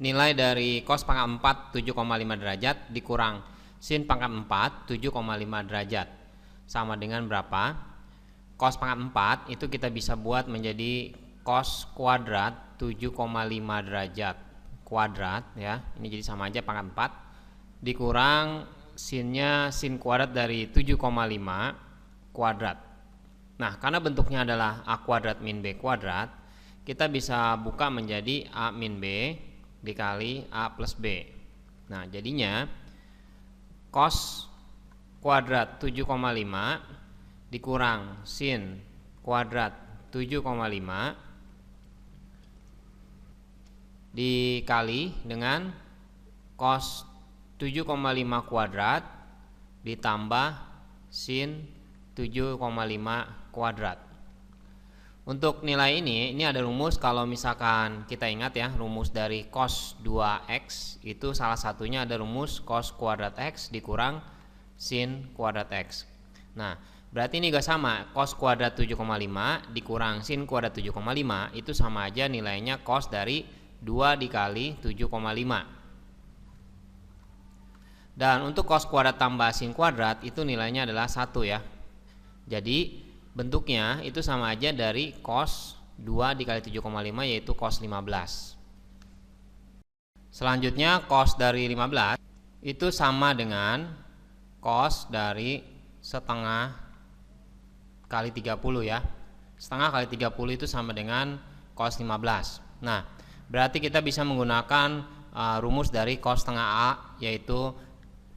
nilai dari cos pangkat 4 7,5 derajat dikurang sin pangkat 4 7,5 derajat sama dengan berapa? Cos pangkat 4 itu kita bisa buat menjadi cos kuadrat 7,5 derajat kuadrat ya. Ini jadi sama aja pangkat 4 dikurang sinnya sin kuadrat dari 7,5 kuadrat. Nah, karena bentuknya adalah A kuadrat min B kuadrat, kita bisa buka menjadi A min B dikali A plus B. Nah, jadinya cos kuadrat 7,5 dikurang sin kuadrat 7,5 dikali dengan cos 7,5 kuadrat ditambah sin 7,5 kuadrat. Untuk nilai ini ada rumus. Kalau misalkan kita ingat ya, rumus dari cos 2x itu salah satunya ada rumus cos kuadrat x dikurang sin kuadrat x. Nah, berarti ini juga sama, cos kuadrat 7,5 dikurang sin kuadrat 7,5 itu sama aja nilainya cos dari 2 dikali 7,5. Dan untuk cos kuadrat tambah sin kuadrat itu nilainya adalah 1 ya. Jadi bentuknya itu sama aja dari cos 2 dikali 7,5 yaitu cos 15. Selanjutnya cos dari 15 itu sama dengan cos dari setengah kali 30 ya. Setengah kali 30 itu sama dengan cos 15. Nah, berarti kita bisa menggunakan rumus dari cos setengah A yaitu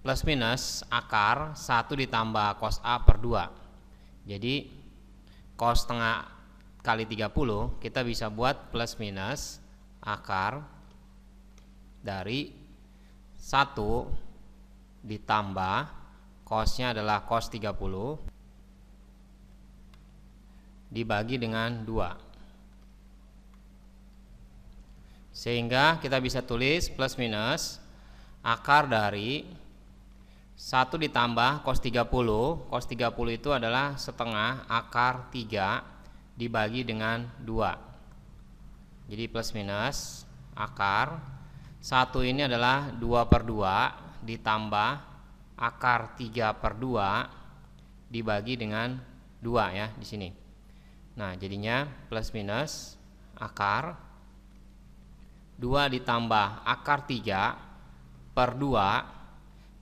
plus minus akar 1 ditambah cos A per 2. Jadi cos setengah kali 30 kita bisa buat plus minus akar dari 1 ditambah cosnya adalah cos 30 dibagi dengan 2. Sehingga kita bisa tulis plus minus akar dari 1 ditambah cos 30. Cos 30 itu adalah setengah akar 3 dibagi dengan 2. Jadi plus minus akar 1 ini adalah 2 per 2 ditambah akar 3 per 2 dibagi dengan 2 ya di sini. Nah, jadinya plus minus akar 2 ditambah akar 3 per 2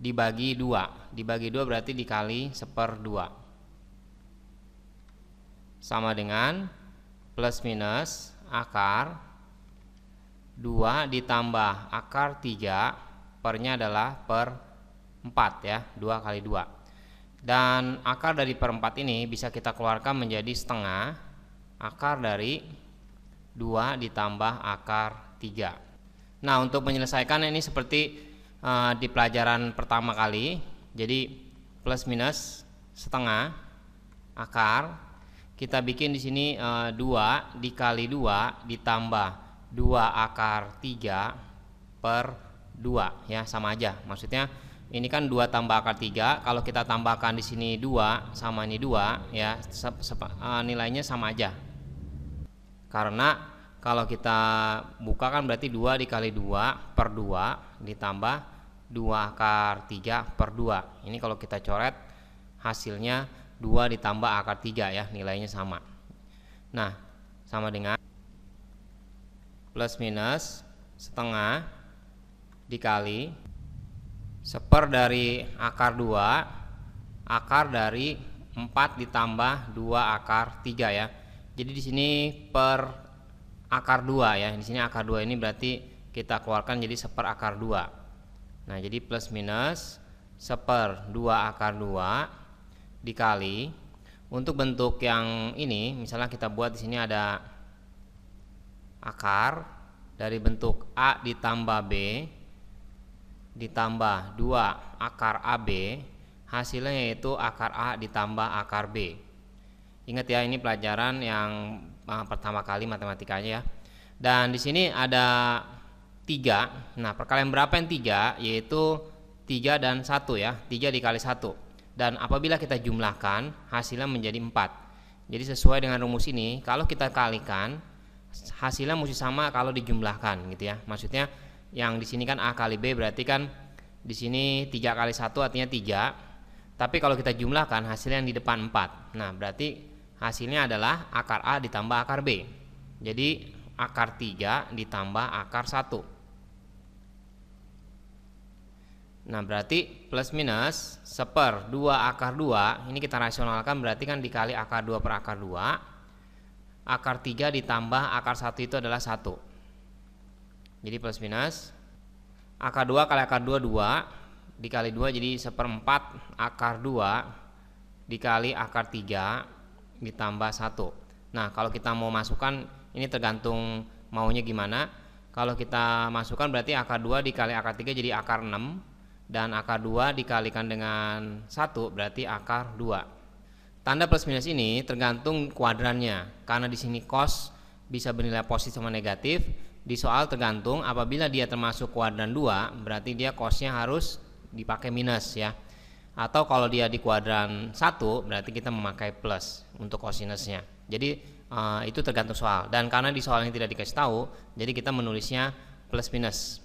dibagi 2. Dibagi 2 berarti dikali 1/2. Sama dengan plus minus akar 2 ditambah akar 3 pernya adalah per 4 ya, 2 kali 2. Dan akar dari per 4 ini bisa kita keluarkan menjadi setengah akar dari 2 ditambah akar 3. Nah, untuk menyelesaikan ini seperti di pelajaran pertama kali. Jadi plus minus setengah akar kita bikin di sini 2 dikali 2 ditambah 2 akar 3 per 2 ya, sama aja. Maksudnya ini kan 2 tambah akar 3, kalau kita tambahkan di sini 2 sama ini 2 ya, nilainya sama aja. Karena kalau kita buka kan berarti 2 dikali 2 per 2 ditambah 2 akar 3 per 2. Ini kalau kita coret hasilnya 2 ditambah akar 3 ya, nilainya sama. Nah, sama dengan plus minus setengah dikali 1/4 dari akar 2 akar dari 4 ditambah 2 akar 3 ya. Jadi di sini per akar 2 ya. Di sini akar 2 ini berarti kita keluarkan jadi 1/4 akar 2. Nah, jadi plus minus 1/2 akar 2 dikali, untuk bentuk yang ini misalnya kita buat di sini ada akar dari bentuk A ditambah B ditambah 2 akar AB, hasilnya yaitu akar A ditambah akar B. Ingat ya, ini pelajaran yang pertama kali matematikanya ya. Dan di sini ada 3. Nah, perkalian berapa yang 3? Yaitu 3 dan 1 ya, 3 dikali 1. Dan apabila kita jumlahkan hasilnya menjadi 4. Jadi sesuai dengan rumus ini, kalau kita kalikan hasilnya mesti sama kalau dijumlahkan gitu ya. Maksudnya Yang di sini kan A kali B, berarti kan di sini 3 kali 1 artinya 3. Tapi kalau kita jumlahkan hasilnya yang di depan 4. Nah, berarti hasilnya adalah akar A ditambah akar B. Jadi akar 3 ditambah akar 1. Nah, berarti plus minus 1/2 akar 2. Ini kita rasionalkan, berarti kan dikali akar 2 per akar 2. Akar 3 ditambah akar 1 itu adalah 1. Jadi plus minus akar 2 kali akar 2 2, dikali 2 jadi 1/4 akar 2 dikali akar 3 ditambah 1. Nah, kalau kita mau masukkan, ini tergantung maunya gimana. Kalau kita masukkan berarti akar 2 dikali akar 3 jadi akar 6, dan akar 2 dikalikan dengan 1 berarti akar 2. Tanda plus minus ini tergantung kuadrannya, karena di sini cos bisa bernilai positif sama negatif. Di soal tergantung, apabila dia termasuk kuadran 2 berarti dia cosnya harus dipakai minus ya. Atau kalau dia di kuadran 1 berarti kita memakai plus untuk kosinusnya. Jadi itu tergantung soal, dan karena di soal ini tidak dikasih tahu, jadi kita menulisnya plus minus.